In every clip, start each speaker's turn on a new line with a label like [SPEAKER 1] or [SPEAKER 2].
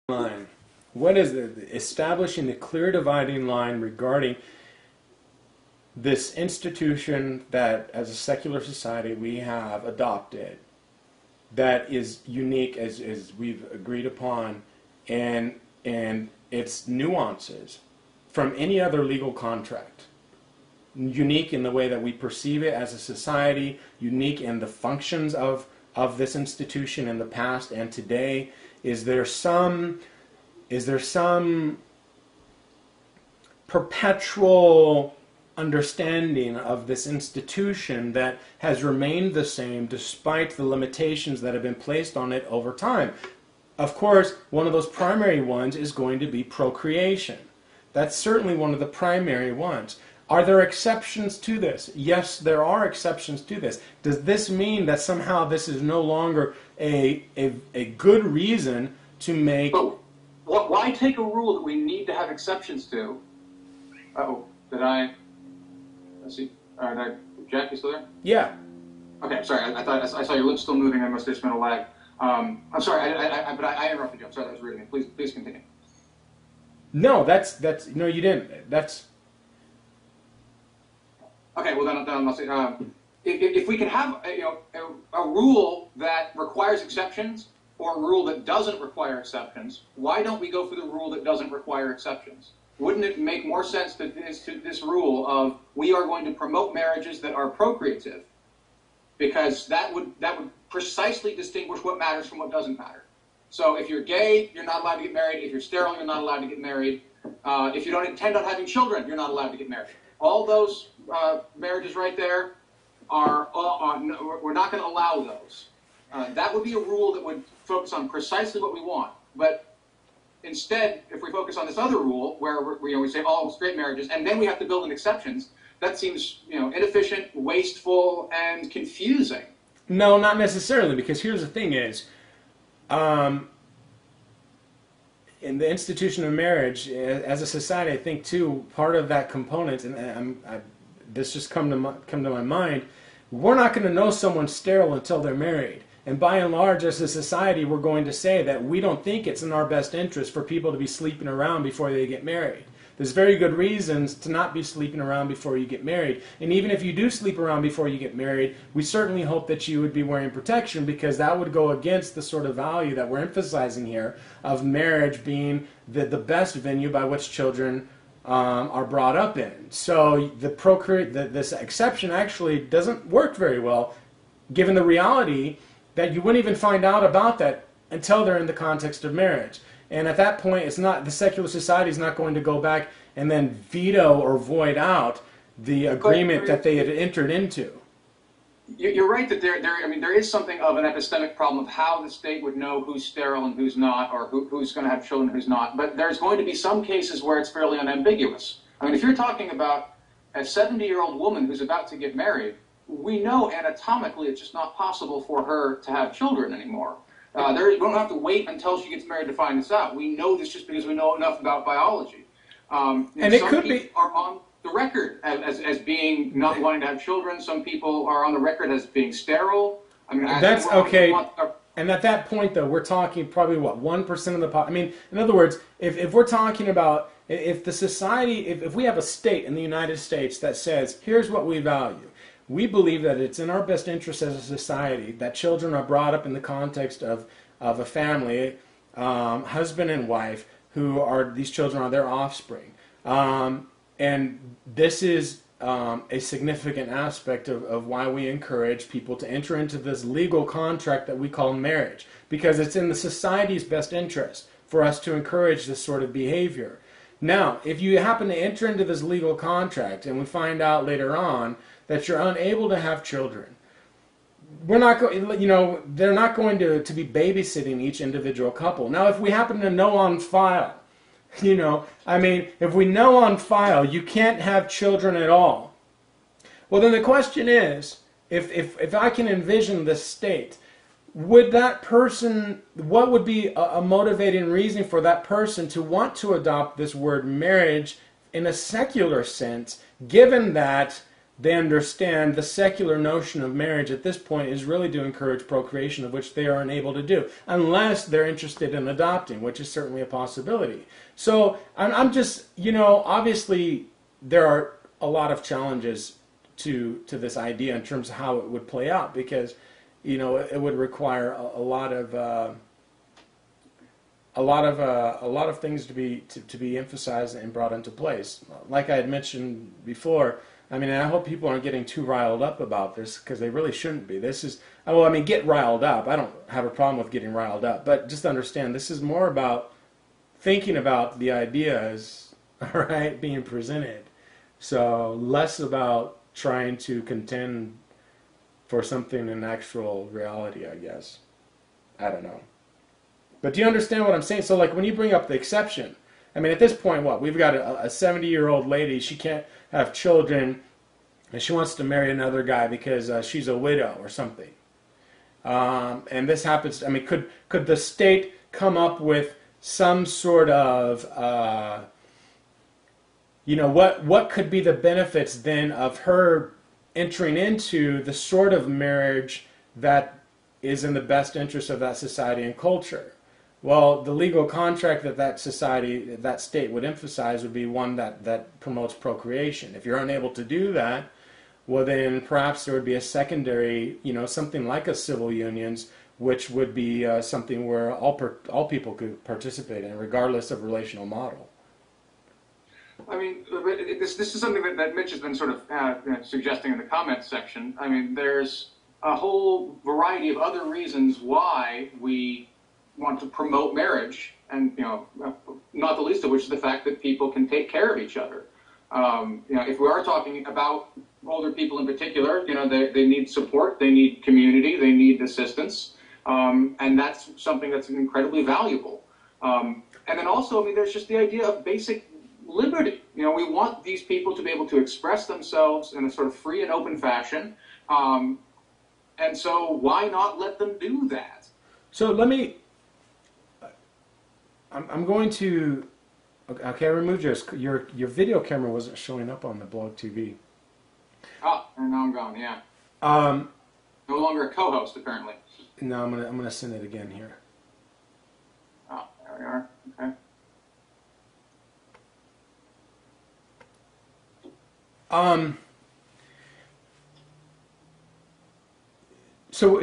[SPEAKER 1] line. What is it? Establishing the clear dividing line regarding this institution that, as a secular society, we have adopted, that is unique, as we've agreed upon, and its nuances from any other legal contract. Unique in the way that we perceive it as a society, unique in the functions of this institution in the past and today. Is there some perpetual understanding of this institution that has remained the same despite the limitations that have been placed on it over time? Of course, one of those primary ones is going to be procreation. That's certainly one of the primary ones. Are there exceptions to this? Yes, there are exceptions to this. Does this mean that somehow this is no longer a good reason to make...
[SPEAKER 2] But why take a rule that we need to have exceptions to? Uh-oh, let's see. Jack, you still there?
[SPEAKER 1] Yeah.
[SPEAKER 2] Okay, sorry. I saw your lips still moving. I must have just been a lag. I'm sorry, but I interrupted you. I'm sorry, that was rude of me. Please continue.
[SPEAKER 1] No, no, you didn't. That's...
[SPEAKER 2] Okay, well then I'll say, if we can have a rule that requires exceptions or a rule that doesn't require exceptions, why don't we go for the rule that doesn't require exceptions? Wouldn't it make more sense to this rule of we are going to promote marriages that are procreative, because that would precisely distinguish what matters from what doesn't matter. So if you're gay, you're not allowed to get married. If you're sterile, you're not allowed to get married. If you don't intend on having children, you're not allowed to get married. All those marriages right there we're not going to allow those. That would be a rule that would focus on precisely what we want. But instead, if we focus on this other rule where we say all straight marriages, and then we have to build in exceptions, that seems inefficient, wasteful, and confusing.
[SPEAKER 1] No, not necessarily, because here's the thing is, in the institution of marriage, as a society, I think too, part of that component, and this just come to my mind, we're not going to know someone's sterile until they're married. And by and large, as a society, we're going to say that we don't think it's in our best interest for people to be sleeping around before they get married. There's very good reasons to not be sleeping around before you get married. And even if you do sleep around before you get married, we certainly hope that you would be wearing protection, because that would go against the sort of value that we're emphasizing here of marriage being the best venue by which children are brought up in. So this exception actually doesn't work very well, given the reality that you wouldn't even find out about that until they're in the context of marriage. And at that point, the secular society is not going to go back and then veto or void out the agreement that they had entered into.
[SPEAKER 2] You're right that there is something of an epistemic problem of how the state would know who's sterile and who's not, or who's going to have children and who's not. But there's going to be some cases where it's fairly unambiguous. I mean, if you're talking about a 70-year-old woman who's about to get married, we know anatomically it's just not possible for her to have children anymore. We don't have to wait until she gets married to find this out. We know this just because we know enough about biology.
[SPEAKER 1] And it could be
[SPEAKER 2] are on the record as being not wanting to have children. Some people are on the record as being sterile. I mean,
[SPEAKER 1] that's okay. And at that point, though, we're talking probably what, 1% of the I mean, in other words, if we're talking about if the society, if we have a state in the United States that says, here's what we value. We believe that it's in our best interest as a society that children are brought up in the context of a family, husband and wife, these children are their offspring. And this is a significant aspect of why we encourage people to enter into this legal contract that we call marriage, because it's in the society's best interest for us to encourage this sort of behavior. Now, if you happen to enter into this legal contract and we find out later on that you're unable to have children, they're not going to be babysitting each individual couple. Now, if we happen to know on file, if we know on file you can't have children at all, well, then the question is, if I can envision this state, would that person, what would be a motivating reason for that person to want to adopt this word marriage in a secular sense, given that they understand the secular notion of marriage at this point is really to encourage procreation, of which they are unable to do, unless they're interested in adopting, which is certainly a possibility. So I'm just, obviously there are a lot of challenges to this idea in terms of how it would play out, because, it would require a lot of things to be emphasized and brought into place. Like I had mentioned before, I hope people aren't getting too riled up about this, because they really shouldn't be. Get riled up. I don't have a problem with getting riled up, but just understand this is more about thinking about the ideas, all right, being presented. So less about trying to contend for something in actual reality, I guess. I don't know. But do you understand what I'm saying? So like when you bring up the exception, at this point, we've got a 70-year-old lady, she can't have children, and she wants to marry another guy because she's a widow or something. And this happens, could the state come up with some sort of, what could be the benefits then of her entering into the sort of marriage that is in the best interest of that society and culture? Well, the legal contract that society, that state would emphasize would be one that promotes procreation. If you're unable to do that, well then perhaps there would be a secondary, something like a civil unions, which would be something where all people could participate in, regardless of relational model.
[SPEAKER 2] This is something that Mitch has been sort of suggesting in the comments section. There's a whole variety of other reasons why we want to promote marriage, and not the least of which is the fact that people can take care of each other. If we are talking about older people in particular, they need support, they need community, they need assistance, and that's something that's incredibly valuable. And then also, there's just the idea of basic liberty. We want these people to be able to express themselves in a sort of free and open fashion, and so why not let them do that?
[SPEAKER 1] So I'm going to. Okay, I removed your video camera wasn't showing up on the blog TV.
[SPEAKER 2] Oh, and now I'm gone. Yeah. No longer a co-host, apparently.
[SPEAKER 1] No, I'm gonna send it again here.
[SPEAKER 2] Oh, there we are. Okay.
[SPEAKER 1] So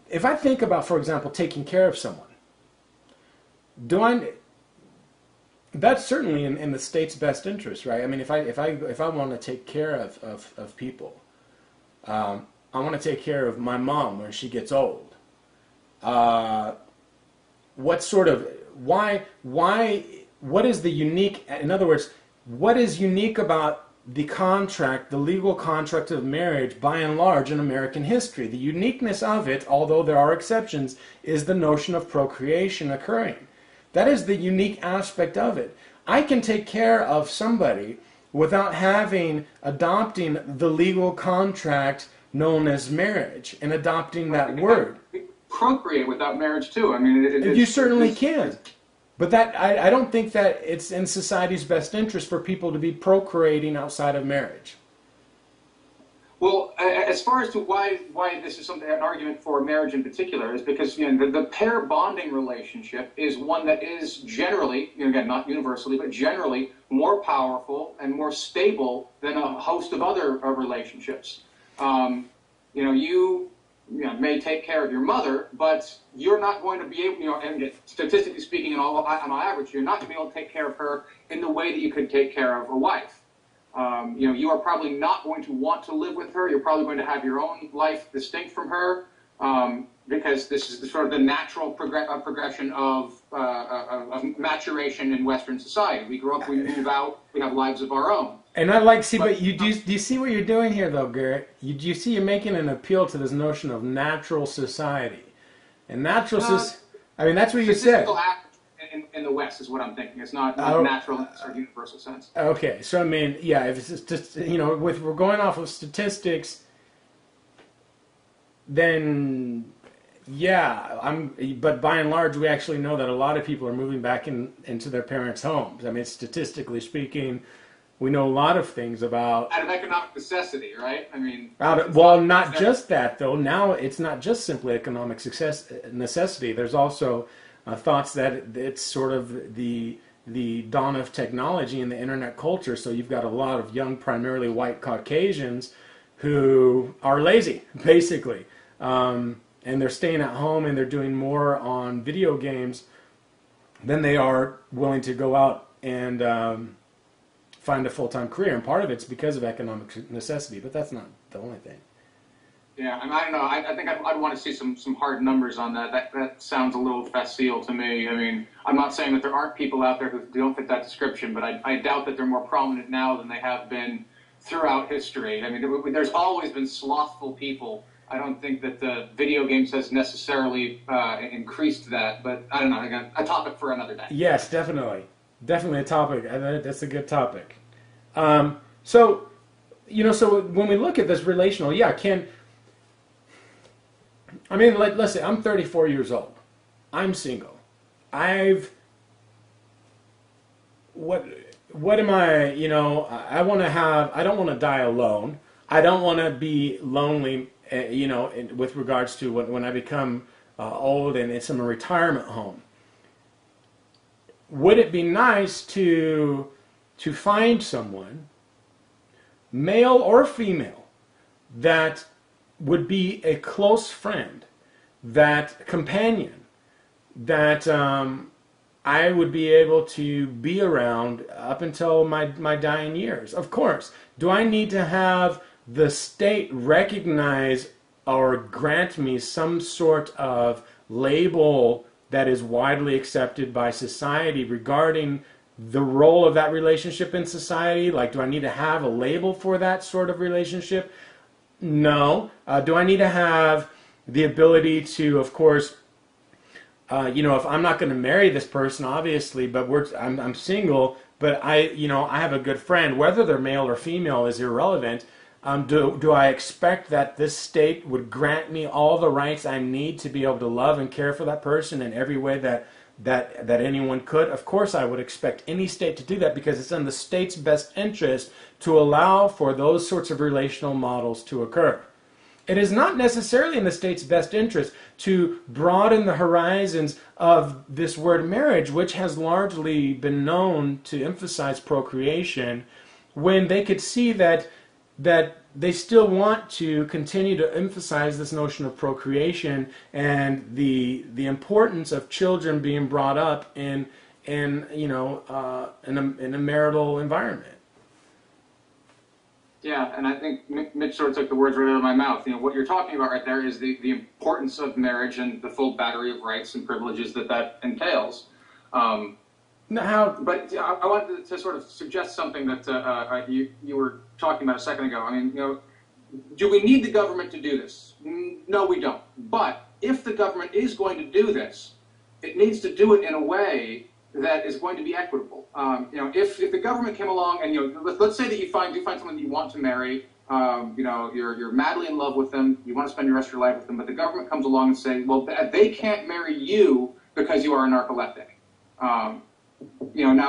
[SPEAKER 1] if I think about, for example, taking care of someone, that's certainly in the state's best interest, right? If I want to take care of people, I want to take care of my mom when she gets old. What is the unique, in other words, what is unique about the contract, the legal contract of marriage, by and large, in American history? The uniqueness of it, although there are exceptions, is the notion of procreation occurring. That is the unique aspect of it. I can take care of somebody without adopting the legal contract known as marriage and adopting that word.
[SPEAKER 2] Procreate without marriage too.
[SPEAKER 1] You certainly can. But I don't think that it's in society's best interest for people to be procreating outside of marriage.
[SPEAKER 2] Well, as far as to why this is an argument for marriage in particular, is because the pair bonding relationship is one that is generally, again, not universally, but generally more powerful and more stable than a host of other relationships. You may take care of your mother, but you're not going to be able, and statistically speaking, on average, you're not going to be able to take care of her in the way that you could take care of a wife. You are probably not going to want to live with her. You're probably going to have your own life distinct from her, because this is sort of the natural progression of maturation in Western society. We grow up, we move out, we have lives of our own.
[SPEAKER 1] And do you see what you're doing here, though, Garrett? Do you see you're making an appeal to this notion of natural society? And natural society, that's what you said.
[SPEAKER 2] In the West is what I'm thinking. It's not natural in a sort of universal sense.
[SPEAKER 1] Okay, so if it's just, we're going off of statistics, then but by and large, we actually know that a lot of people are moving back into their parents' homes. Statistically speaking, We know a lot of things about
[SPEAKER 2] out of economic necessity, right? I mean,
[SPEAKER 1] well, not just that though. Now it's not just simply economic necessity. There's also thoughts that it's sort of the dawn of technology and the internet culture. So you've got a lot of young, primarily white Caucasians who are lazy, basically, and they're staying at home and they're doing more on video games than they are willing to go out and find a full-time career, and part of it's because of economic necessity, but that's not the only thing.
[SPEAKER 2] Yeah, I don't know. I think I'd want to see some hard numbers on that. That sounds a little facile to me. I mean, I'm not saying that there aren't people out there who don't fit that description, but I doubt that they're more prominent now than they have been throughout history. I mean, there's always been slothful people. I don't think that the video games has necessarily increased that, but I don't know. Again, a topic for another day.
[SPEAKER 1] Yes, definitely. Definitely a topic. That's a good topic. So when we look at this relational, let's say I'm 34 years old. I'm single. What am I, I want to have, I don't want to die alone. I don't want to be lonely, with regards to when I become old and it's in a retirement home. Would it be nice to find someone, male or female, that would be a close friend, that companion, that I would be able to be around up until my dying years? Of course. Do I need to have the state recognize or grant me some sort of label that is widely accepted by society regarding the role of that relationship in society? Like, do I need to have a label for that sort of relationship? No. Do I need to have the ability to, of course, if I'm not going to marry this person, obviously, but I'm single, but I have a good friend, whether they're male or female is irrelevant. Do I expect that this state would grant me all the rights I need to be able to love and care for that person in every way that anyone could? Of course I would expect any state to do that, because it's in the state's best interest to allow for those sorts of relational models to occur. It is not necessarily in the state's best interest to broaden the horizons of this word marriage, which has largely been known to emphasize procreation, when they could see that they still want to continue to emphasize this notion of procreation and the importance of children being brought up in a marital environment.
[SPEAKER 2] Yeah, and I think Mitch sort of took the words right out of my mouth. What you're talking about right there is the importance of marriage and the full battery of rights and privileges that entails. But I wanted to sort of suggest something that you were talking about a second ago. I mean, do we need the government to do this? No, we don't. But if the government is going to do this, it needs to do it in a way that is going to be equitable. If the government came along and let's say that do find someone that you want to marry, you're madly in love with them, you want to spend the rest of your life with them, but the government comes along and say, well, they can't marry you because you are a narcoleptic. Now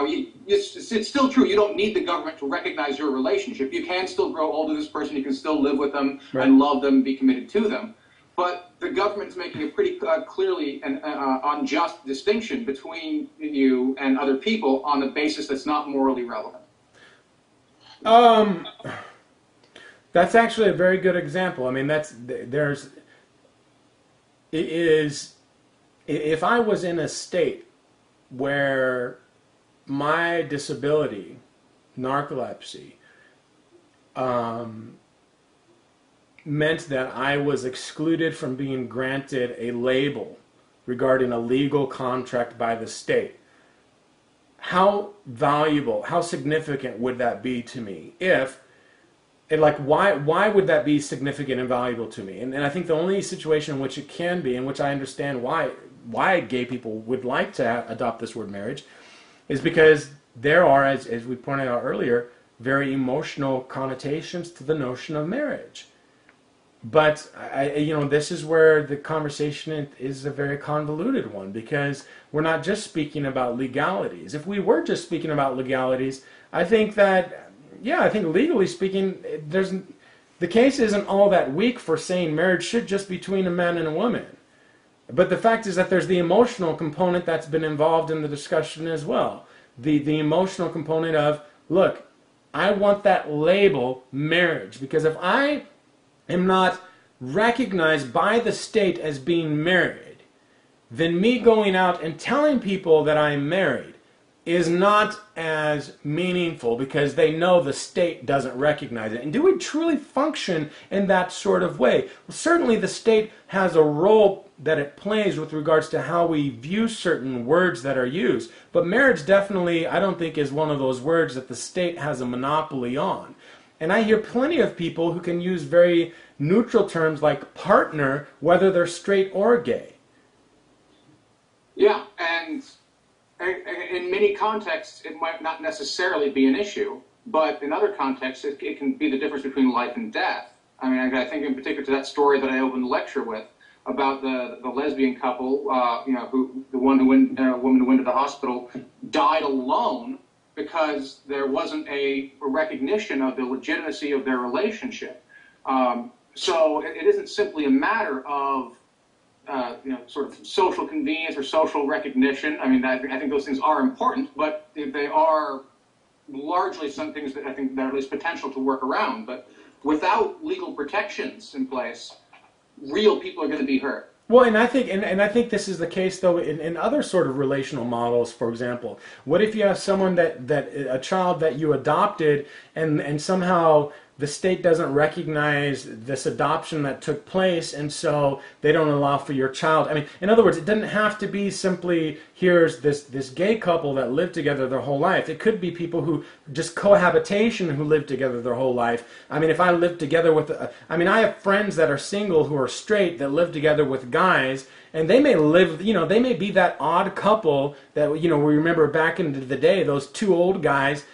[SPEAKER 2] it's still true. You don't need the government to recognize your relationship. You can still grow old with this person. You can still live with them and love them, be committed to them. But the government's making a pretty clearly an unjust distinction between you and other people on the basis that's not morally relevant.
[SPEAKER 1] That's actually a very good example. I mean, if I was in a state where my disability, narcolepsy, meant that I was excluded from being granted a label regarding a legal contract by the state, how valuable, how significant would that be to me? Why would that be significant and valuable to me? And I think the only situation in which it can be, in which I understand why gay people would like to adopt this word marriage, is because there are, as we pointed out earlier, very emotional connotations to the notion of marriage. But this is where the conversation is a very convoluted one, because we're not just speaking about legalities. If we were just speaking about legalities, I think that yeah, I think legally speaking, the case isn't all that weak for saying marriage should just be between a man and a woman. But the fact is that there's the emotional component that's been involved in the discussion as well. The emotional component of, look, I want that label marriage, because if I am not recognized by the state as being married, then me going out and telling people that I'm married is not as meaningful, because they know the state doesn't recognize it. And do we truly function in that sort of way? Well, certainly the state has a role that it plays with regards to how we view certain words that are used. But marriage definitely, I don't think, is one of those words that the state has a monopoly on. And I hear plenty of people who can use very neutral terms like partner, whether they're straight or gay.
[SPEAKER 2] Yeah, and in many contexts, it might not necessarily be an issue, but in other contexts, it can be the difference between life and death. I mean, I think in particular to that story that I opened the lecture with about the lesbian couple, the woman who went to the hospital died alone because there wasn't a recognition of the legitimacy of their relationship. So it isn't simply a matter of sort of social convenience or social recognition. I mean, I think those things are important, but they are largely some things that I think that are at least potential to work around. But without legal protections in place, real people are going to be hurt.
[SPEAKER 1] Well, and I think this is the case though in other sort of relational models. For example, what if you have someone that a child that you adopted and somehow the state doesn't recognize this adoption that took place, and so they don't allow for your child. I mean, in other words, it doesn't have to be simply here's this gay couple that lived together their whole life. It could be people who just cohabitation who live together their whole life. I mean, if I live together with, I have friends that are single who are straight that live together with guys, and they may live, they may be that odd couple that, we remember back in the day, those two old guys,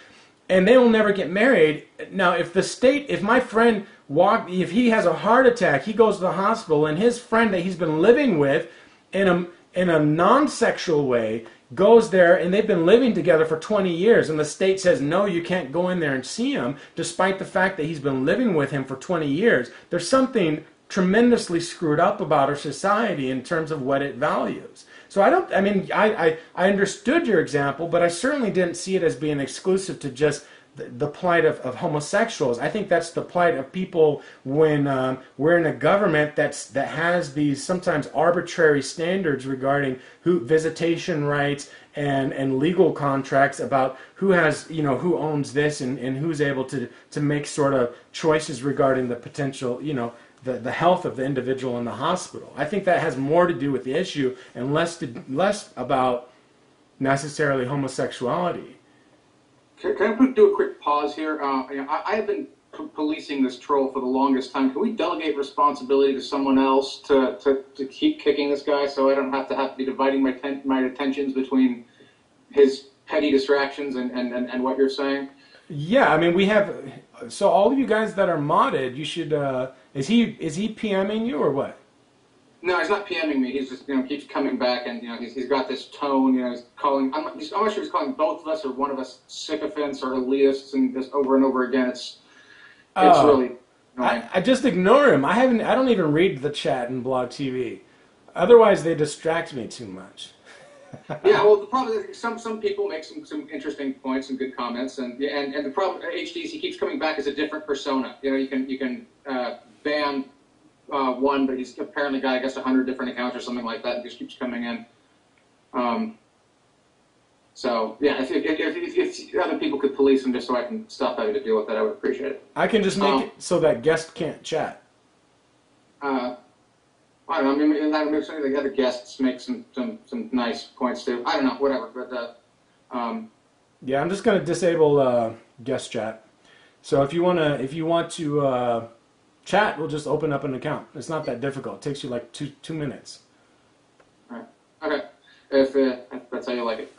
[SPEAKER 1] and they will never get married. Now, if my friend if he has a heart attack, he goes to the hospital, and his friend that he's been living with in a non-sexual way goes there, and they've been living together for 20 years, and the state says, no, you can't go in there and see him, despite the fact that he's been living with him for 20 years. There's something tremendously screwed up about our society in terms of what it values. So I understood your example, but I certainly didn't see it as being exclusive to just the plight of homosexuals. I think that's the plight of people when we're in a government that has these sometimes arbitrary standards regarding visitation rights and legal contracts about who has, who owns this and who's able to make sort of choices regarding the potential, the health of the individual in the hospital. I think that has more to do with the issue and less about necessarily homosexuality.
[SPEAKER 2] Can I do a quick pause here? I have been policing this troll for the longest time. Can we delegate responsibility to someone else to keep kicking this guy so I don't have to be dividing my attentions between his petty distractions and what you're saying?
[SPEAKER 1] Yeah, I mean, we have... So all of you guys that are modded, you should... Is he PMing you or what?
[SPEAKER 2] No, he's not PMing me. He's just keeps coming back, and he's got this tone. He's calling. I'm not sure he's calling both of us or one of us sycophants or elitists, and just over and over again. It's really annoying. I just ignore him. I don't even read the chat in Blog TV. Otherwise, they distract me too much. Yeah, well, the problem is some people make some interesting points and good comments, and the problem HD is he keeps coming back as a different persona. You can ban one, but he's apparently got, I guess, 100 different accounts or something like that, and just keeps coming in. So, yeah, if other people could police him just so I can stop having to deal with that, I would appreciate it.
[SPEAKER 1] I can just make it so that guests can't chat.
[SPEAKER 2] I don't know, maybe some of the other guests make some nice points too. I don't know, whatever, but...
[SPEAKER 1] Yeah, I'm just going to disable guest chat. So if you want to chat, we'll just open up an account. It's not that difficult. It takes you like two minutes.
[SPEAKER 2] All right. Okay. If that's how you like it.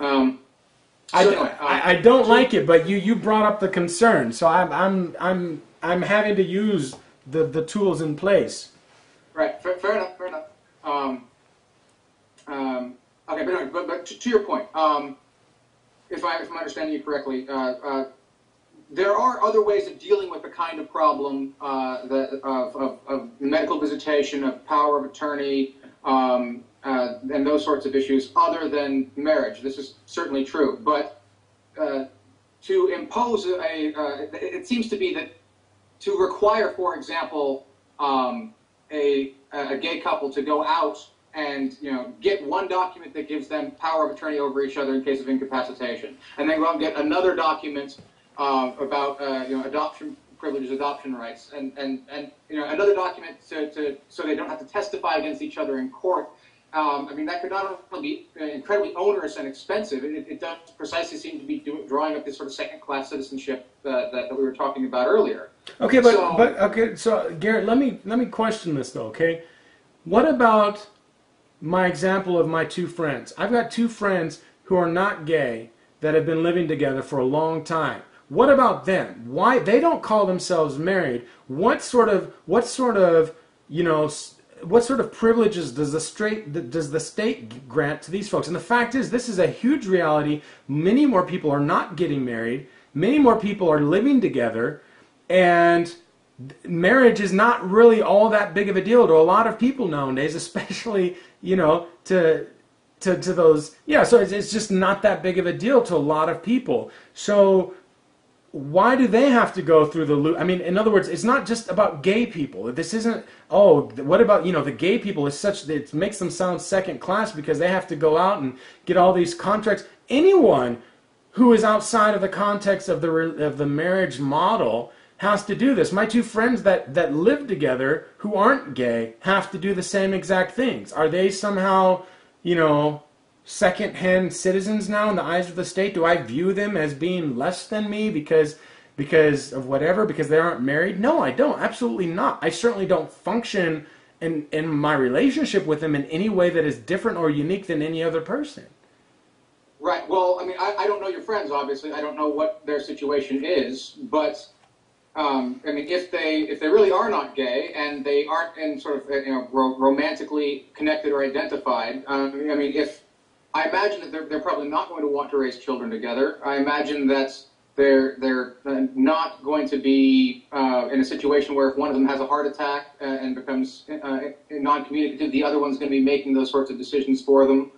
[SPEAKER 1] I don't like it, but you brought up the concern, so I'm having to use the tools in place.
[SPEAKER 2] Right. Fair enough. Okay, but anyway, but to your point, if I'm understanding you correctly, there are other ways of dealing with the kind of problem of medical visitation, of power of attorney, and those sorts of issues other than marriage. This is certainly true. But to impose it seems to be that to require, for example, a gay couple to go out and get one document that gives them power of attorney over each other in case of incapacitation, and then go out and get another document about adoption privileges, adoption rights, and another document so they don't have to testify against each other in court. I mean, that could not only be incredibly onerous and expensive, it does precisely seem to be drawing up this sort of second-class citizenship that we were talking about earlier.
[SPEAKER 1] Okay, so Garrett, let me question this though. Okay, what about my example of my two friends? I've got two friends who are not gay that have been living together for a long time. What about them? Why they don't call themselves married? What sort of privileges does the state grant to these folks? And the fact is, this is a huge reality. Many more people are not getting married. Many more people are living together, and marriage is not really all that big of a deal to a lot of people nowadays, especially to those. Yeah, so it's just not that big of a deal to a lot of people. So why do they have to go through the loop? I mean, in other words, it's not just about gay people. This isn't, what about, the gay people is such that it makes them sound second class because they have to go out and get all these contracts. Anyone who is outside of the context of the marriage model has to do this. My two friends that live together who aren't gay have to do the same exact things. Are they somehow, second-hand citizens now in the eyes of the state? Do I view them as being less than me because of whatever, because they aren't married? No, I don't. Absolutely not. I certainly don't function in my relationship with them in any way that is different or unique than any other person.
[SPEAKER 2] Right. Well, I mean, I don't know your friends, obviously. I don't know what their situation is, but I mean, if they really are not gay and they aren't in sort of romantically connected or identified, I mean, I imagine that they're probably not going to want to raise children together. I imagine that they're not going to be in a situation where if one of them has a heart attack and becomes non-communicative, the other one's going to be making those sorts of decisions for them.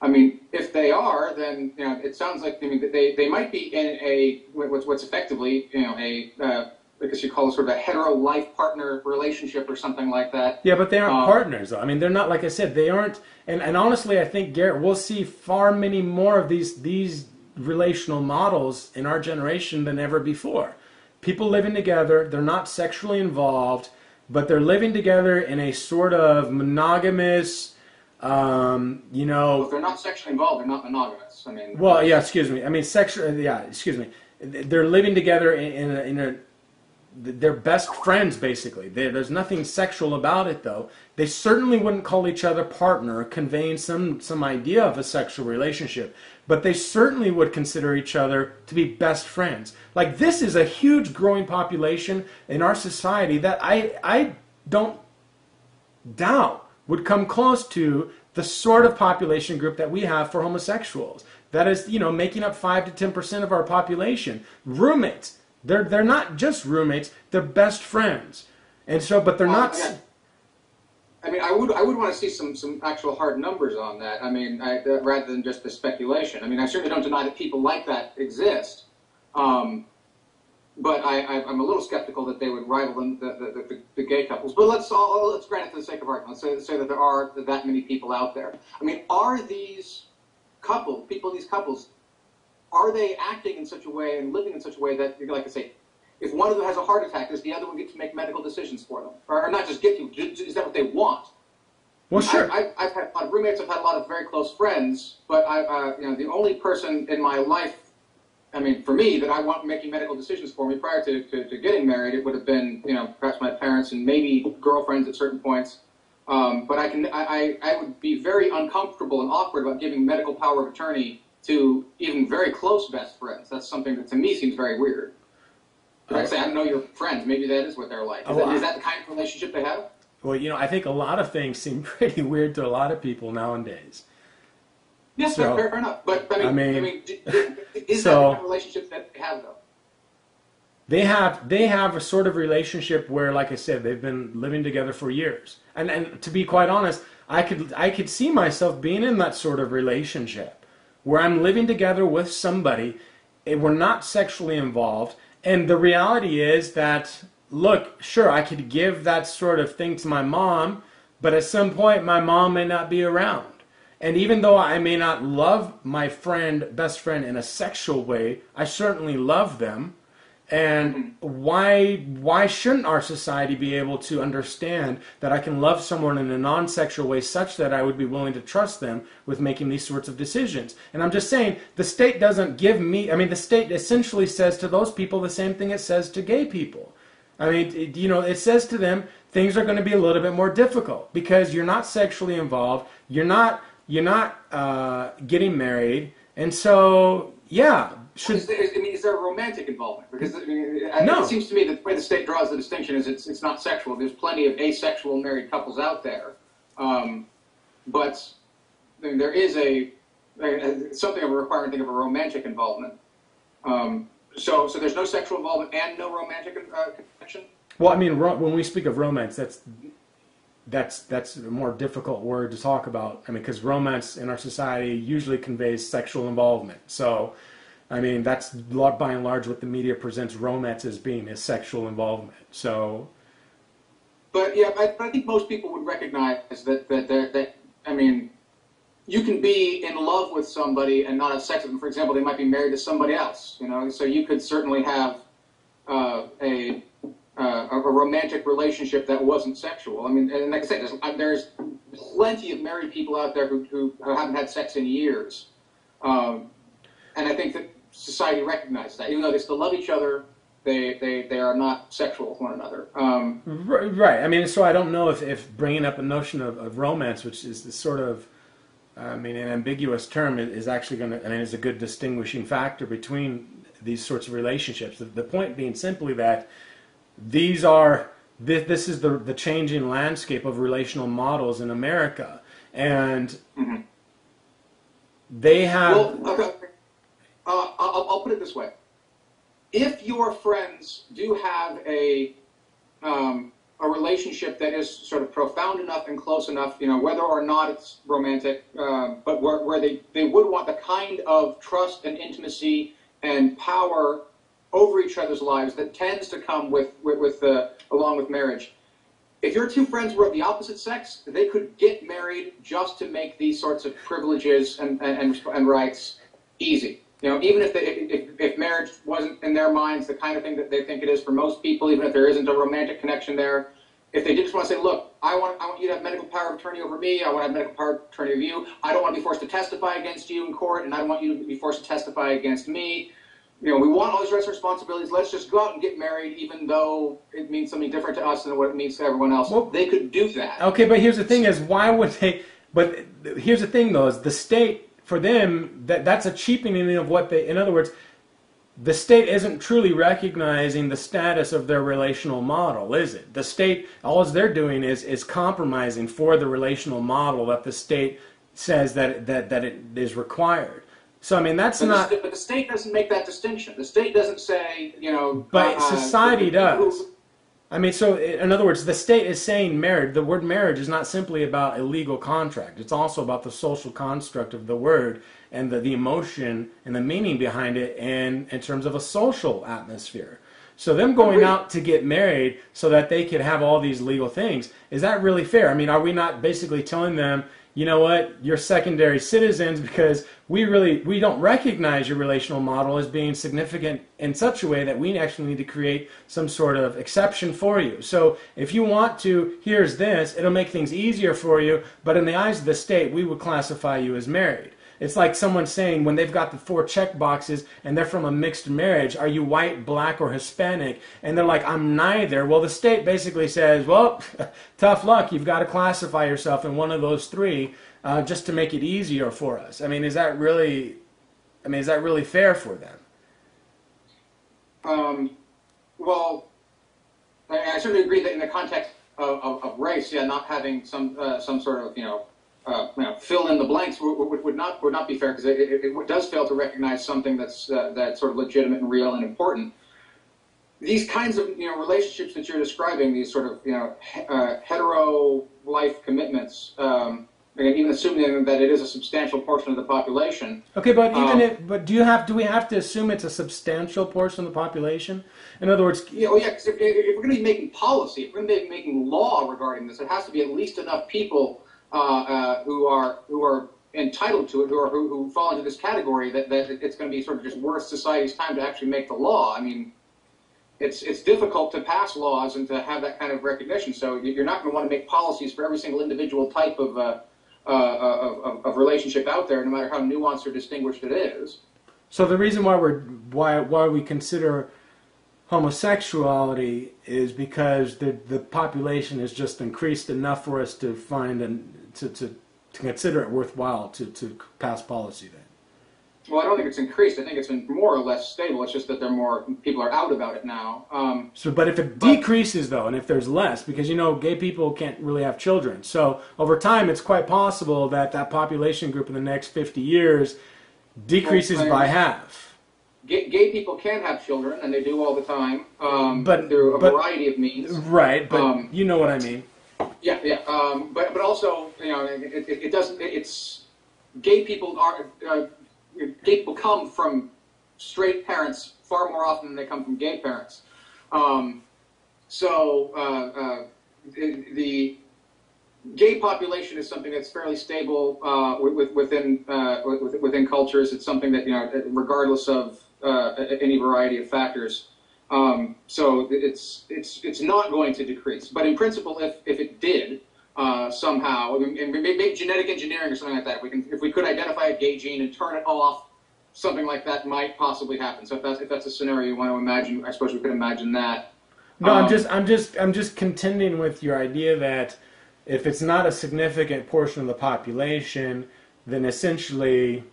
[SPEAKER 2] I mean, if they are, then it sounds like they might be in a what's effectively I guess you call it sort of a hetero-life partner relationship or something like that.
[SPEAKER 1] Yeah, but they aren't partners, though. I mean, they're not, like I said, they aren't. And honestly, I think, Garrett, we'll see far many more of these relational models in our generation than ever before. People living together, they're not sexually involved, but they're living together in a sort of monogamous,
[SPEAKER 2] Well, if they're not sexually involved, they're not monogamous. I mean.
[SPEAKER 1] Well, yeah, excuse me. I mean, They're living together they're best friends, basically. There's nothing sexual about it, though. They certainly wouldn't call each other partner, conveying some idea of a sexual relationship. But they certainly would consider each other to be best friends. Like, this is a huge growing population in our society that I don't doubt would come close to the sort of population group that we have for homosexuals. That is, making up 5 to 10% of our population. Roommates. They're not just roommates, they're best friends. And so, but they're not.
[SPEAKER 2] Yeah. I mean, I would want to see some actual hard numbers on that. I mean, rather than just the speculation. I mean, I certainly don't deny that people like that exist. But I'm a little skeptical that they would rival the gay couples. But let's grant it for the sake of argument. Let's say that there are that many people out there. I mean, are these couples, are they acting in such a way and living in such a way that, like I say, if one of them has a heart attack, does the other one get to make medical decisions for them? Or not just get to, is that what they want?
[SPEAKER 1] Well, sure.
[SPEAKER 2] I've had a lot of roommates, I've had a lot of very close friends, but the only person in my life, I mean, for me, that I want making medical decisions for me prior to getting married, it would have been, perhaps my parents and maybe girlfriends at certain points. But I would be very uncomfortable and awkward about giving medical power of attorney to even very close best friends. That's something that to me seems very weird. I say, I don't know your friends. Maybe that is what they're like. Is that the kind of relationship they have?
[SPEAKER 1] Well, I think a lot of things seem pretty weird to a lot of people nowadays.
[SPEAKER 2] Yes, fair enough. But I mean, is that the kind of relationship that they have, though?
[SPEAKER 1] they have a sort of relationship where, like I said, they've been living together for years. And to be quite honest, I could see myself being in that sort of relationship where I'm living together with somebody and we're not sexually involved. And the reality is that, look, sure, I could give that sort of thing to my mom, but at some point my mom may not be around. And even though I may not love my best friend in a sexual way, I certainly love them. And why shouldn't our society be able to understand that I can love someone in a non-sexual way such that I would be willing to trust them with making these sorts of decisions? And I'm just saying, the state doesn't give me, I mean, the state essentially says to those people the same thing it says to gay people. I mean, it says to them, things are going to be a little bit more difficult because you're not sexually involved, you're not getting married, and so, yeah.
[SPEAKER 2] Is there a romantic involvement? Because
[SPEAKER 1] no.
[SPEAKER 2] It seems to me that the way the state draws the distinction is it's not sexual. There's plenty of asexual married couples out there, but there is something of a requirement of a romantic involvement. So there's no sexual involvement and no romantic connection.
[SPEAKER 1] Well, I mean, when we speak of romance, that's a more difficult word to talk about. I mean, because romance in our society usually conveys sexual involvement. So, I mean, that's by and large what the media presents romance as being, is sexual involvement. So,
[SPEAKER 2] but yeah, I think most people would recognize that I mean, you can be in love with somebody and not have sex with them. For example, they might be married to somebody else. So you could certainly have a romantic relationship that wasn't sexual. I mean, and like I said, there's plenty of married people out there who haven't had sex in years, and I think that society recognizes that. Even though they still love each other, they are not sexual with one another.
[SPEAKER 1] Right. I mean, so I don't know if bringing up a notion of romance, which is this sort of, I mean, an ambiguous term, is actually going to, and is a good distinguishing factor between these sorts of relationships. The point being simply that this is the changing landscape of relational models in America, and they have.
[SPEAKER 2] Well, okay. I'll put it this way: if your friends do have a relationship that is sort of profound enough and close enough, whether or not it's romantic, but where they would want the kind of trust and intimacy and power over each other's lives that tends to come along with marriage. If your two friends were of the opposite sex, they could get married just to make these sorts of privileges and rights easy. Even if marriage wasn't in their minds the kind of thing that they think it is for most people, even if there isn't a romantic connection there, if they did just want to say, look, I want you to have medical power of attorney over me, I want to have medical power of attorney over you, I don't want to be forced to testify against you in court, and I don't want you to be forced to testify against me. We want all these rights and responsibilities. Let's just go out and get married, even though it means something different to us than what it means to everyone else. Well, they could do that.
[SPEAKER 1] Okay, but here's the thing: is why would they? But here's the thing, though: is the state, for them, that's a cheapening of what they. In other words, the state isn't truly recognizing the status of their relational model, is it? The state, all they're doing is compromising for the relational model that the state says that it is required. So, I mean, that's not...
[SPEAKER 2] But the state doesn't make that distinction. The state doesn't say,
[SPEAKER 1] But society does. I mean, so, in other words, the state is saying marriage. The word marriage is not simply about a legal contract. It's also about the social construct of the word and the emotion and the meaning behind it in terms of a social atmosphere. So them going out to get married so that they could have all these legal things, is that really fair? I mean, are we not basically telling them, you know what, you're secondary citizens because we don't recognize your relational model as being significant in such a way that we actually need to create some sort of exception for you. So if you want to, here's this, it'll make things easier for you, but in the eyes of the state, we would classify you as married. It's like someone saying when they've got the 4 check boxes and they're from a mixed marriage, are you white, black, or Hispanic? And they're like, I'm neither. Well, the state basically says, well, tough luck. You've got to classify yourself in one of those 3 just to make it easier for us. I mean, is that really fair for them?
[SPEAKER 2] Well, I certainly agree that in the context of race, not having some sort of fill in the blanks would not be fair, because it does fail to recognize something that's sort of legitimate and real and important. these kinds of relationships that you're describing, these sort of hetero life commitments, and even assuming that it is a substantial portion of the population.
[SPEAKER 1] Okay, but do we have to assume it's a substantial portion of the population? In other words,
[SPEAKER 2] because if we're going to be making policy, if we're going to be making law regarding this, it has to be at least enough people who are entitled to it, who fall into this category, that it's going to be sort of just worth society's time to actually make the law. I mean, it's difficult to pass laws and to have that kind of recognition. So you're not going to want to make policies for every single individual type of relationship out there, no matter how nuanced or distinguished it is.
[SPEAKER 1] So the reason why we consider homosexuality is because the population has just increased enough for us to find and to consider it worthwhile to pass policy then.
[SPEAKER 2] Well, I don't think it's increased. I think it's been more or less stable. It's just that people are out about it now.
[SPEAKER 1] But if it decreases, though, and if there's less, because, gay people can't really have children. So over time, it's quite possible that population group in the next 50 years decreases by half.
[SPEAKER 2] Gay people can have children, and they do all the time, through a variety of means.
[SPEAKER 1] Right, but you know what I mean.
[SPEAKER 2] Yeah. But also, it doesn't. It's gay people are. Gay people come from straight parents far more often than they come from gay parents. The gay population is something that's fairly stable within cultures. It's something that, regardless of any variety of factors. So it's not going to decrease. But in principle, if it did, somehow, and maybe genetic engineering or something like that. If we could identify a gay gene and turn it off, something like that might possibly happen. So if that's a scenario you want to imagine, I suppose we could imagine that.
[SPEAKER 1] No, I'm just contending with your idea that if it's not a significant portion of the population, then essentially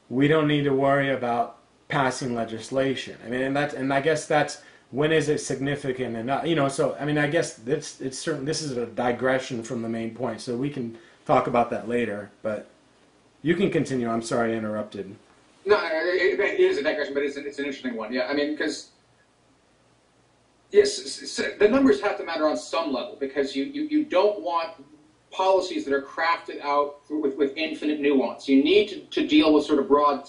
[SPEAKER 1] we don't need to worry about passing legislation. I mean, and I guess that's. When is it significant enough? So I mean, I guess it's certain. This is a digression from the main point, so we can talk about that later. But you can continue. I'm sorry I interrupted.
[SPEAKER 2] No, it is a digression, but it's an interesting one. Yeah, I mean, because yes, the numbers have to matter on some level, because you don't want policies that are crafted out with infinite nuance. You need to deal with sort of broad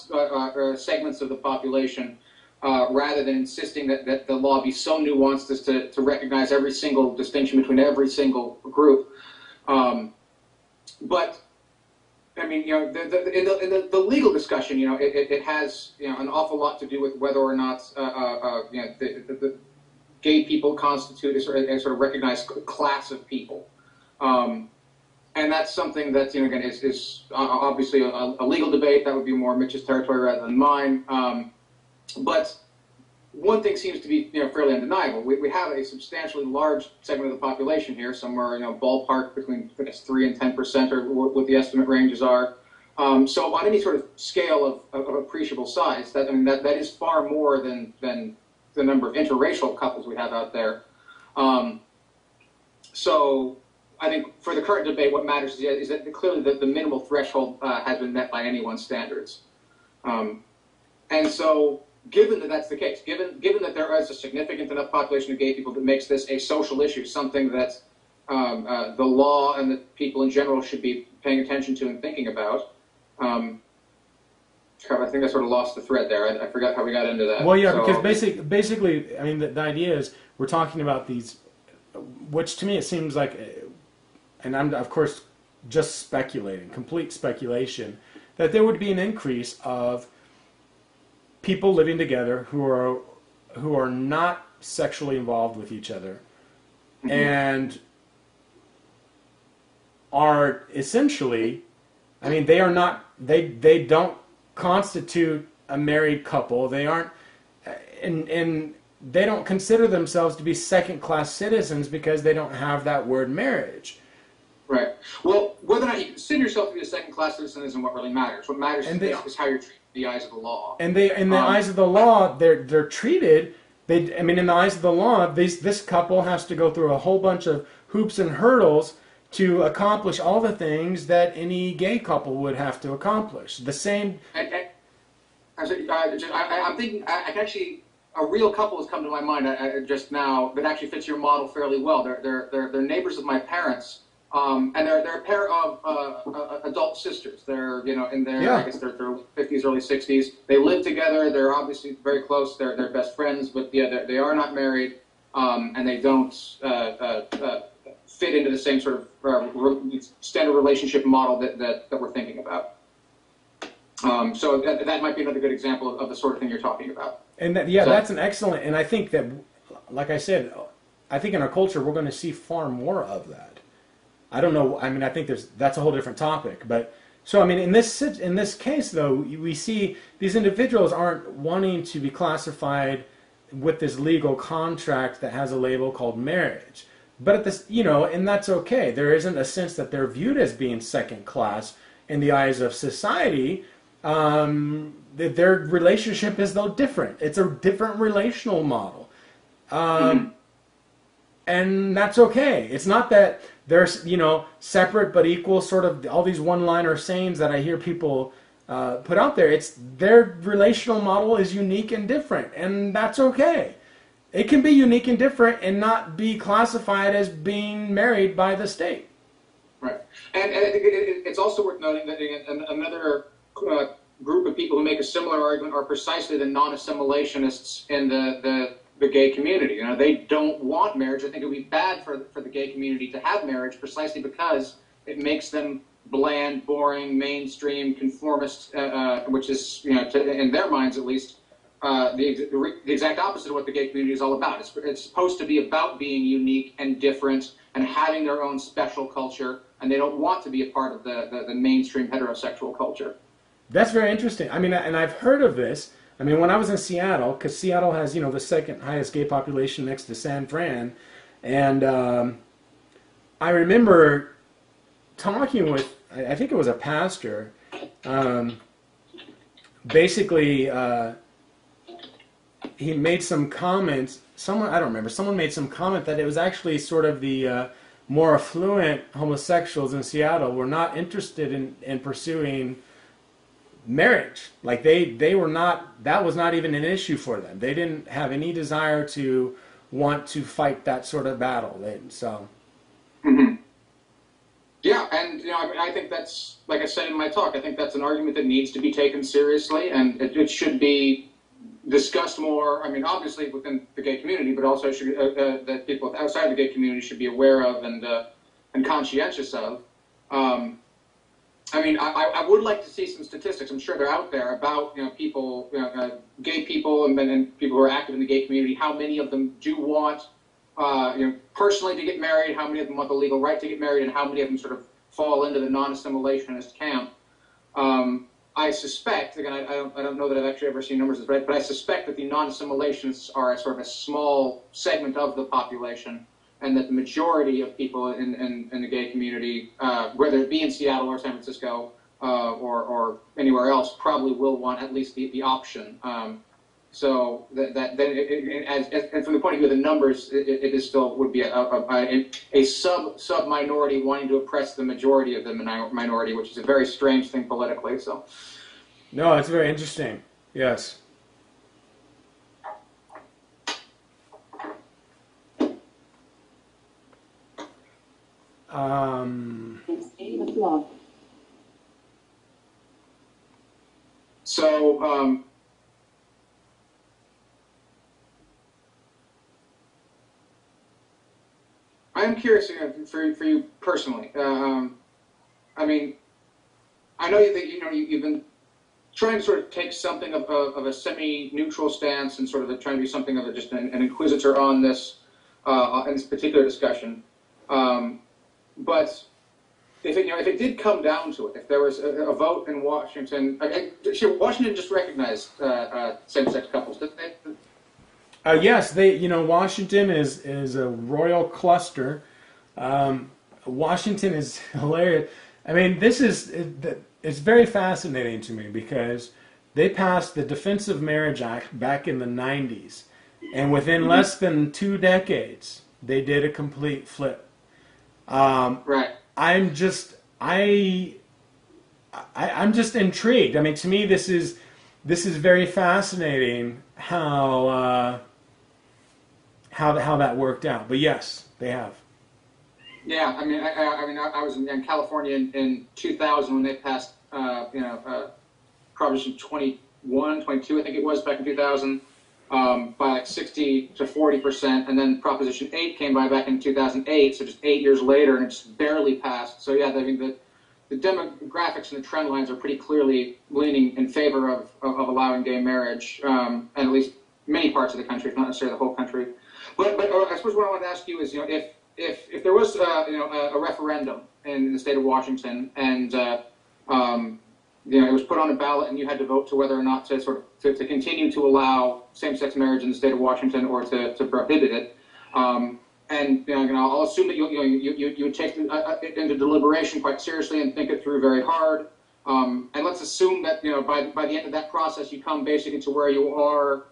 [SPEAKER 2] segments of the population. Rather than insisting that the law be so nuanced as to recognize every single distinction between every single group. But I mean, in the legal discussion, it has an awful lot to do with whether or not the gay people constitute a sort of recognized class of people. And that's something that again is obviously a legal debate. That would be more Mitch's territory rather than mine. But one thing seems to be fairly undeniable. We have a substantially large segment of the population here, somewhere ballpark between 3 and 10%, or what the estimate ranges are. So on any sort of scale of appreciable size, that is far more than the number of interracial couples we have out there. So I think for the current debate, what matters is that clearly the minimal threshold has been met by anyone's standards. And so, given that that's the case, given that there is a significant enough population of gay people that makes this a social issue, something that the law and the people in general should be paying attention to and thinking about. I think I sort of lost the thread there. I forgot how we got into that.
[SPEAKER 1] Well, yeah, because basically, I mean, the idea is we're talking about these, which to me it seems like, and I'm of course just speculating, complete speculation, that there would be an increase of people living together who are not sexually involved with each other, mm-hmm. and are essentially, I mean, they don't constitute a married couple. They aren't, and they don't consider themselves to be second-class citizens because they don't have that word marriage.
[SPEAKER 2] Right. Well, whether or not you consider yourself to be a second-class citizen isn't what really matters. What matters is how you're treated in the eyes of the law. And
[SPEAKER 1] in the eyes of the law, they're treated. In the eyes of the law, this couple has to go through a whole bunch of hoops and hurdles to accomplish all the things that any gay couple would have to accomplish. The same.
[SPEAKER 2] I'm thinking. I can actually a real couple has come to my mind just now that actually fits your model fairly well. They're neighbors of my parents, and they're a pair of adult sisters. They're in their I guess their 50s, early 60s. They live together. They're obviously very close. They're best friends, but yeah, they are not married, and they don't fit into the same sort of standard relationship model that we're thinking about. So that might be another good example of the sort of thing you're talking about.
[SPEAKER 1] And that's an excellent, and I think that, like I said, I think in our culture we're going to see far more of that. I don't know, I mean, I think that's a whole different topic, but, so I mean, in this case though, we see these individuals aren't wanting to be classified with this legal contract that has a label called marriage. But at this, and that's okay. There isn't a sense that they're viewed as being second class in the eyes of society. Their relationship is though different. It's a different relational model, and that's okay. It's not that they're separate but equal. Sort of all these one-liner sayings that I hear people put out there. It's their relational model is unique and different, and that's okay. It can be unique and different and not be classified as being married by the state.
[SPEAKER 2] Right, and I think it's also worth noting that another group of people who make a similar argument are precisely the non-assimilationists in the gay community. They don't want marriage. I think it would be bad for the gay community to have marriage precisely because it makes them bland, boring, mainstream, conformist, which is, in their minds at least, the exact opposite of what the gay community is all about. It's supposed to be about being unique and different and having their own special culture, and they don't want to be a part of the mainstream heterosexual culture.
[SPEAKER 1] That's very interesting. I mean, and I've heard of this. I mean, when I was in Seattle, because Seattle has, the second highest gay population next to San Fran, and I remember talking with, I think it was a pastor, basically, he made some comments, I don't remember, someone made some comment that it was actually sort of the more affluent homosexuals in Seattle were not interested in pursuing marriage. Like they were not, that was not even an issue for them. They didn't have any desire to want to fight that sort of battle.
[SPEAKER 2] Mm-hmm. Yeah, and I think that's, like I said in my talk, I think that's an argument that needs to be taken seriously, and it should be discussed more. I mean, obviously within the gay community, but also should, that people outside the gay community should be aware of and conscientious of. I mean, I would like to see some statistics. I'm sure they're out there about people, gay people and people who are active in the gay community. How many of them do want, personally to get married? How many of them want the legal right to get married? And how many of them sort of fall into the non-assimilationist camp? I suspect, again, I don't know that I've actually ever seen numbers as right, but I suspect that the non-assimilationists are sort of a small segment of the population, and that the majority of people in the gay community, whether it be in Seattle or San Francisco or anywhere else, probably will want at least the option. So and from the point of view of the numbers, it is still would be a sub minority wanting to oppress the majority of the minority, which is a very strange thing politically. So,
[SPEAKER 1] no, it's very interesting. Yes.
[SPEAKER 2] So. I am curious for you personally. I mean, I know that you've been trying to sort of take something of a semi-neutral stance and sort of trying to be something of just an inquisitor on this in this particular discussion. But if it did come down to it, if there was a vote in Washington, Washington just recognized same-sex couples, didn't they?
[SPEAKER 1] Yes, Washington is a royal cluster. Washington is hilarious. I mean, it's very fascinating to me because they passed the Defense of Marriage Act back in the 90s, and within less than 2 decades, they did a complete flip.
[SPEAKER 2] Right.
[SPEAKER 1] I'm just intrigued. I mean, to me, this is this is very fascinating how that worked out. But yes, they have.
[SPEAKER 2] Yeah, I was in California in 2000 when they passed, Proposition 21, 22, I think it was back in 2000, by like 60 to 40%, and then Proposition 8 came by back in 2008, so just 8 years later, and it just barely passed. So yeah, I mean the demographics and the trend lines are pretty clearly leaning in favor of allowing gay marriage, and at least many parts of the country, if not necessarily the whole country. But I suppose what I wanted to ask you is, if there was a referendum in the state of Washington, and it was put on a ballot, and you had to vote to whether or not to to continue to allow same-sex marriage in the state of Washington or to prohibit it, and I'll assume that you would take it into deliberation quite seriously and think it through very hard, and let's assume that by the end of that process you come basically to where you are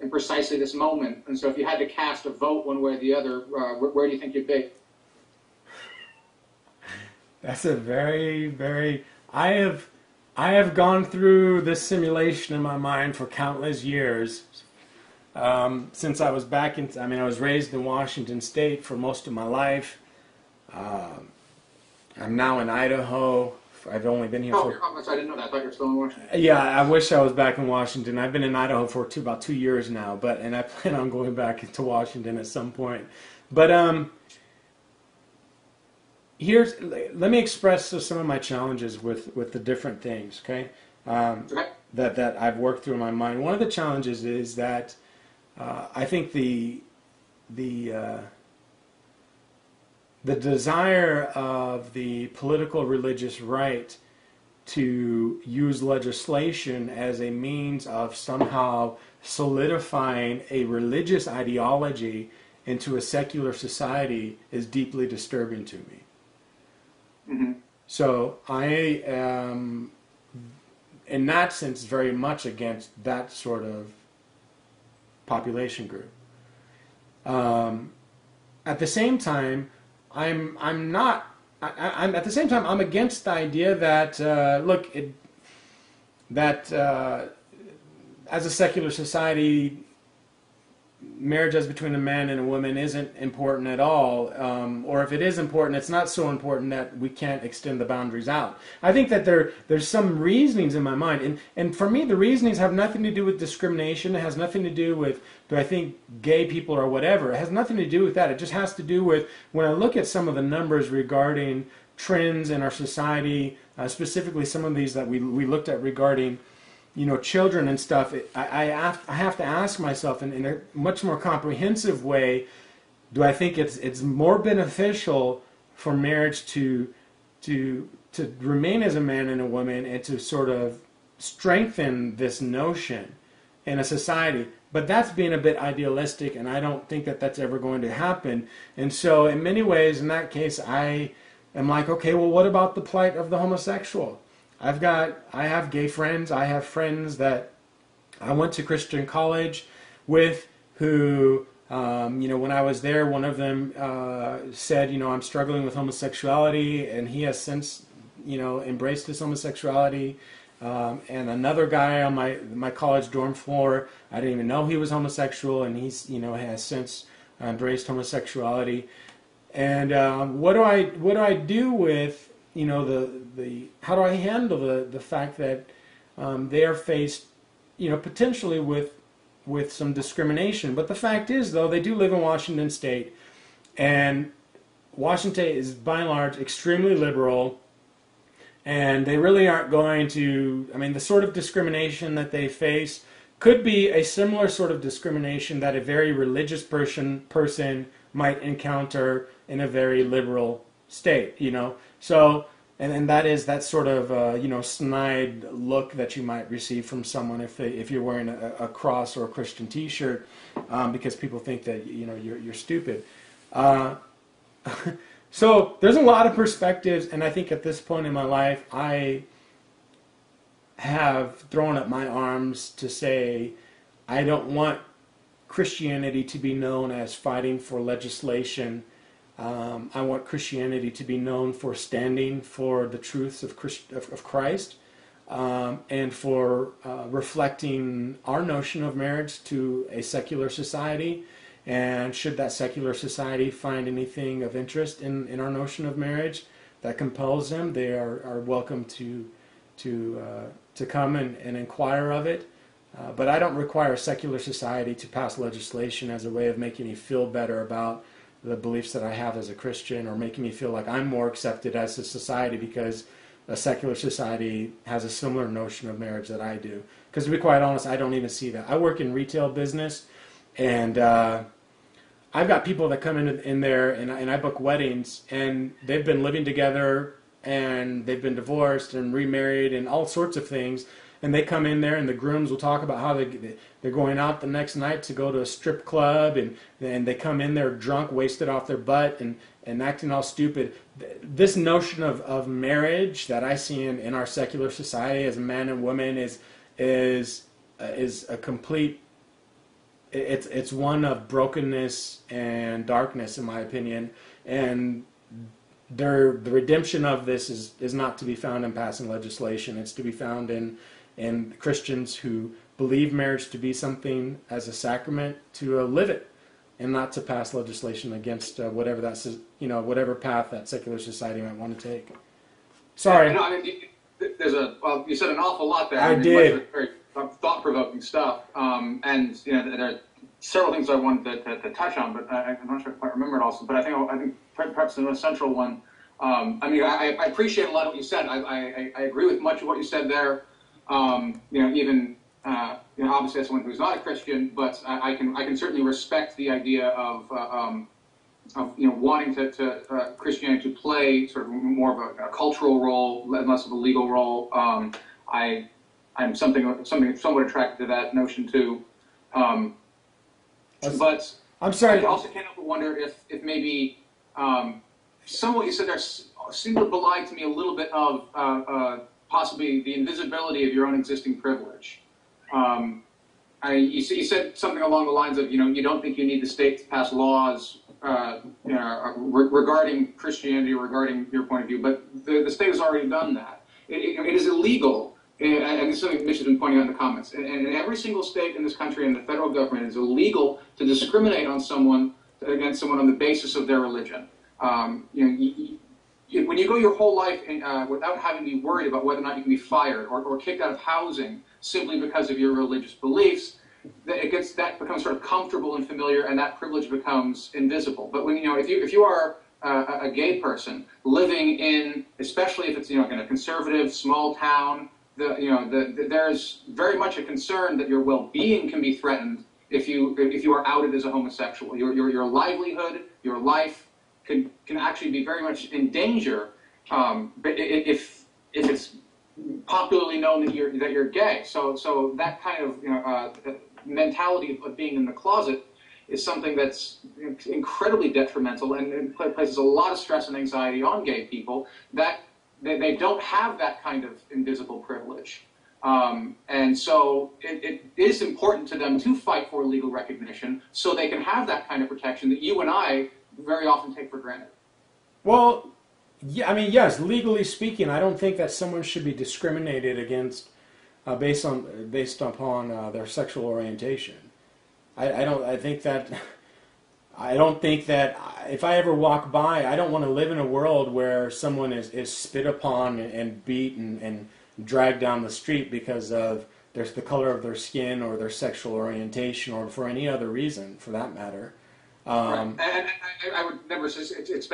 [SPEAKER 2] in precisely this moment. And so if you had to cast a vote one way or the other, where do you think you'd be?
[SPEAKER 1] That's a very, very... I have gone through this simulation in my mind for countless years. Since I was I was raised in Washington State for most of my life. I'm now in Idaho. I've only been here for...
[SPEAKER 2] I didn't know that. I thought you were still in Washington.
[SPEAKER 1] Yeah, I wish I was back in Washington. I've been in Idaho for about 2 years now, and I plan on going back to Washington at some point. But let me express some of my challenges with the different things, okay? That I've worked through in my mind. One of the challenges is that I think the desire of the political religious right to use legislation as a means of somehow solidifying a religious ideology into a secular society is deeply disturbing to me.
[SPEAKER 2] Mm-hmm.
[SPEAKER 1] So I am, in that sense, very much against that sort of population group. At the same time, I'm against the idea that as a secular society, marriage as between a man and a woman isn't important at all, or if it is important, it's not so important that we can't extend the boundaries out. I think that there's some reasonings in my mind, and for me the reasonings have nothing to do with discrimination. It has nothing to do with, do I think gay people or whatever. It has nothing to do with that. It just has to do with, when I look at some of the numbers regarding trends in our society, specifically some of these that we looked at regarding children and stuff, I have to ask myself in a much more comprehensive way, do I think it's more beneficial for marriage to remain as a man and a woman and to sort of strengthen this notion in a society? But that's being a bit idealistic, and I don't think that that's ever going to happen. And so in many ways, in that case, I am like, okay, well, what about the plight of the homosexual? I have gay friends. I have friends that I went to Christian college with who, when I was there, one of them said, I'm struggling with homosexuality, and he has since, embraced his homosexuality. And another guy on my college dorm floor, I didn't even know he was homosexual, and he's, has since embraced homosexuality. And what do I do with how do I handle the fact that they are faced, potentially with some discrimination? But the fact is, though, they do live in Washington State, and Washington is by and large extremely liberal, and they really aren't going to. I mean, the sort of discrimination that they face could be a similar sort of discrimination that a very religious person might encounter in a very liberal state, So, and that is that sort of, snide look that you might receive from someone if you're wearing a cross or a Christian T-shirt, because people think that, you're stupid. So there's a lot of perspectives, and I think at this point in my life, I have thrown up my arms to say I don't want Christianity to be known as fighting for legislation. I want Christianity to be known for standing for the truths of Christ. and for reflecting our notion of marriage to a secular society. And should that secular society find anything of interest in our notion of marriage that compels them, they are welcome to come and inquire of it. But I don't require a secular society to pass legislation as a way of making me feel better about the beliefs that I have as a Christian, or making me feel like I'm more accepted as a society because a secular society has a similar notion of marriage that I do. Because to be quite honest, I don't even see that. I work in retail business, and I've got people that come in there, and I book weddings, and they've been living together, and they've been divorced and remarried and all sorts of things. And they come in there, and the grooms will talk about how they're going out the next night to go to a strip club, and they come in there drunk, wasted off their butt, and acting all stupid. This notion of marriage that I see in our secular society as a man and woman is a complete. It's one of brokenness and darkness, in my opinion, and the redemption of this is not to be found in passing legislation. It's to be found in Christians who believe marriage to be something as a sacrament, to live it, and not to pass legislation against whatever whatever path that secular society might want to take. Sorry.
[SPEAKER 2] Yeah, I mean, you said an awful lot there.
[SPEAKER 1] I did.
[SPEAKER 2] Very thought-provoking stuff, and there are several things I wanted to touch on, but I'm not sure if I quite remember it also. But I think perhaps the most central one. I appreciate a lot of what you said. I agree with much of what you said there. Even obviously as someone who's not a Christian, but I can certainly respect the idea of wanting to Christianity to play sort of more of a cultural role, less of a legal role. I'm something somewhat attracted to that notion too. But
[SPEAKER 1] I'm sorry.
[SPEAKER 2] I also can't help but wonder if maybe some of what you said there seemed to belie to me a little bit of possibly the invisibility of your own existing privilege. You said something along the lines of, you don't think you need the state to pass laws regarding Christianity or regarding your point of view, but the state has already done that. It is illegal, and this is something Mitch has been pointing out in the comments, and in every single state in this country and the federal government, it is illegal to discriminate against someone on the basis of their religion. When you go your whole life without having to be worried about whether or not you can be fired or kicked out of housing simply because of your religious beliefs, that becomes sort of comfortable and familiar, and that privilege becomes invisible. But when if you are a gay person living in, especially if it's in a conservative small town, there's very much a concern that your well-being can be threatened if you are outed as a homosexual. Your livelihood, your life can actually be very much in danger if it's popularly known that you're gay. So that kind of mentality of being in the closet is something that's incredibly detrimental and places a lot of stress and anxiety on gay people, that they don't have that kind of invisible privilege. And so it is important to them to fight for legal recognition so they can have that kind of protection that you and I very often take for granted.
[SPEAKER 1] Well, yeah, yes, legally speaking, I don't think that someone should be discriminated against based upon their sexual orientation. I don't think that if I ever walk by, I don't want to live in a world where someone is spit upon and beat and dragged down the street because of the color of their skin or their sexual orientation, or for any other reason, for that matter.
[SPEAKER 2] Right. And I would never expect